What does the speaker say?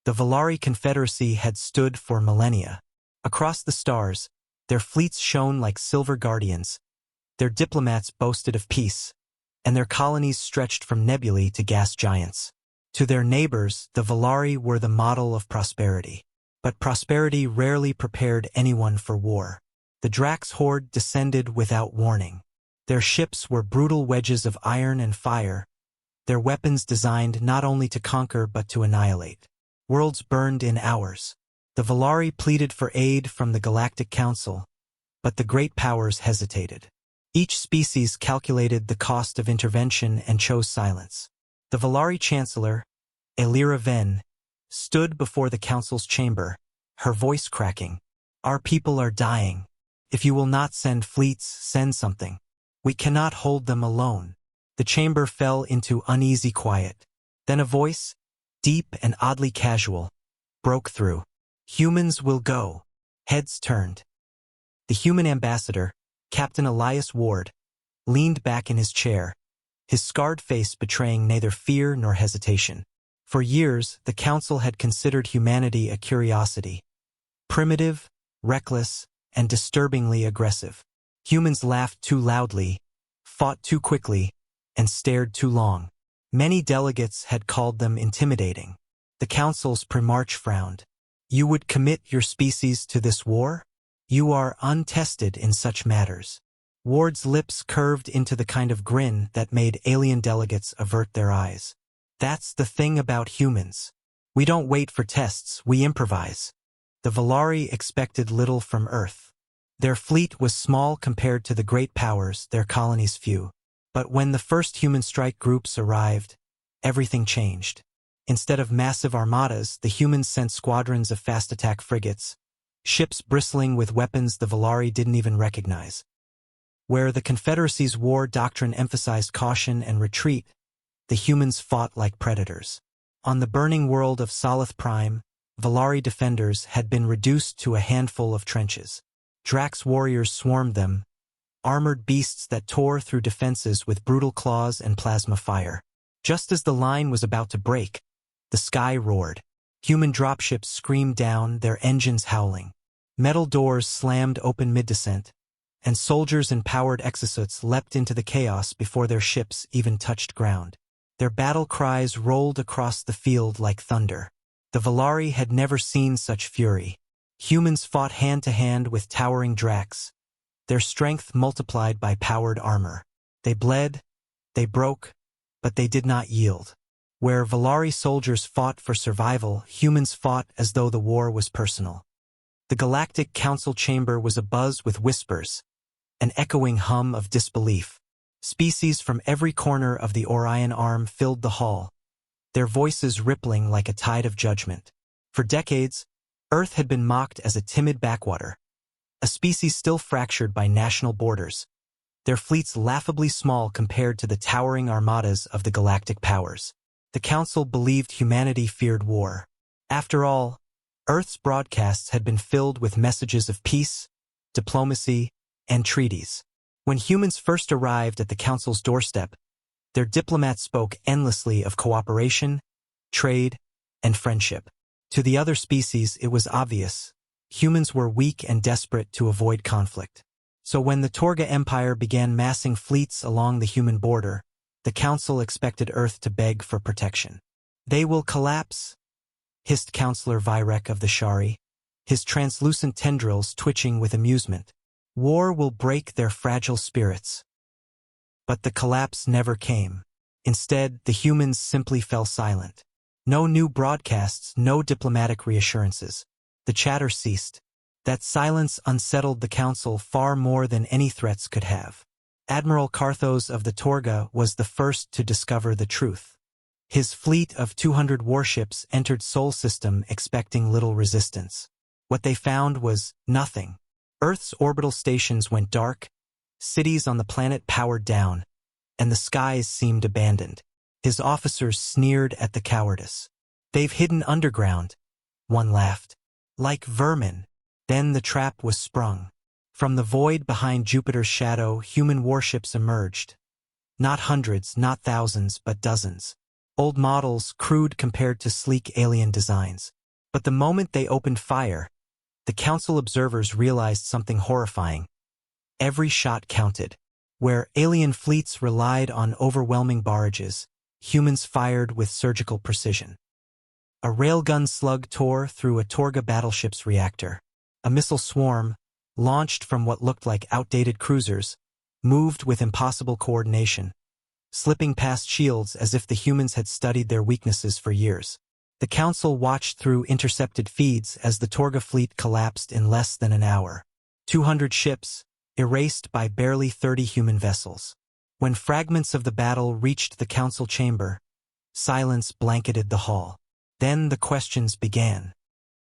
The Volari Confederacy had stood for millennia. Across the stars, their fleets shone like silver guardians, their diplomats boasted of peace, and their colonies stretched from nebulae to gas giants. To their neighbors, the Volari were the model of prosperity. But prosperity rarely prepared anyone for war. The Drax horde descended without warning. Their ships were brutal wedges of iron and fire, their weapons designed not only to conquer but to annihilate. Worlds burned in hours. The Volari pleaded for aid from the Galactic Council, but the great powers hesitated. Each species calculated the cost of intervention and chose silence. The Volari Chancellor, Elira Ven, stood before the Council's chamber, her voice cracking. "Our people are dying. If you will not send fleets, send something. We cannot hold them alone." The chamber fell into uneasy quiet. Then a voice, deep and oddly casual, broke through. "Humans will go." Heads turned. The human ambassador, Captain Elias Ward, leaned back in his chair, his scarred face betraying neither fear nor hesitation. For years, the Council had considered humanity a curiosity. Primitive, reckless, and disturbingly aggressive. Humans laughed too loudly, fought too quickly, and stared too long. Many delegates had called them intimidating. The Council's Primarch frowned. "You would commit your species to this war? You are untested in such matters." Ward's lips curved into the kind of grin that made alien delegates avert their eyes. "That's the thing about humans. We don't wait for tests, we improvise." The Volari expected little from Earth. Their fleet was small compared to the great powers, their colonies few. But when the first human strike groups arrived, everything changed. Instead of massive armadas, the humans sent squadrons of fast-attack frigates, ships bristling with weapons the Volari didn't even recognize. Where the Confederacy's war doctrine emphasized caution and retreat, the humans fought like predators. On the burning world of Salith Prime, Volari defenders had been reduced to a handful of trenches. Drax warriors swarmed them, armored beasts that tore through defenses with brutal claws and plasma fire. Just as the line was about to break, the sky roared. Human dropships screamed down, their engines howling. Metal doors slammed open mid-descent, and soldiers in powered exosuits leapt into the chaos before their ships even touched ground. Their battle cries rolled across the field like thunder. The Volari had never seen such fury. Humans fought hand-to-hand with towering Drax, their strength multiplied by powered armor. They bled, they broke, but they did not yield. Where Volari soldiers fought for survival, humans fought as though the war was personal. The Galactic Council chamber was abuzz with whispers, an echoing hum of disbelief. Species from every corner of the Orion Arm filled the hall, their voices rippling like a tide of judgment. For decades, Earth had been mocked as a timid backwater, a species still fractured by national borders, their fleets laughably small compared to the towering armadas of the galactic powers. The Council believed humanity feared war. After all, Earth's broadcasts had been filled with messages of peace, diplomacy, and treaties. When humans first arrived at the Council's doorstep, their diplomats spoke endlessly of cooperation, trade, and friendship. To the other species, it was obvious. Humans were weak and desperate to avoid conflict. So when the Torga Empire began massing fleets along the human border, the Council expected Earth to beg for protection. "They will collapse," hissed Counselor Vyrek of the Shari, his translucent tendrils twitching with amusement. "War will break their fragile spirits." But the collapse never came. Instead, the humans simply fell silent. No new broadcasts, no diplomatic reassurances. The chatter ceased. That silence unsettled the Council far more than any threats could have. Admiral Karthos of the Torga was the first to discover the truth. His fleet of 200 warships entered Sol System expecting little resistance. What they found was nothing. Earth's orbital stations went dark, cities on the planet powered down, and the skies seemed abandoned. His officers sneered at the cowardice. "They've hidden underground," one laughed. "Like vermin." Then the trap was sprung. From the void behind Jupiter's shadow, human warships emerged. Not hundreds, not thousands, but dozens. Old models, crude compared to sleek alien designs. But the moment they opened fire, the council observers realized something horrifying. Every shot counted. Where alien fleets relied on overwhelming barrages, humans fired with surgical precision. A railgun slug tore through a Torga battleship's reactor. A missile swarm, launched from what looked like outdated cruisers, moved with impossible coordination, slipping past shields as if the humans had studied their weaknesses for years. The council watched through intercepted feeds as the Torga fleet collapsed in less than an hour. 200 ships, erased by barely 30 human vessels. When fragments of the battle reached the council chamber, silence blanketed the hall. Then the questions began.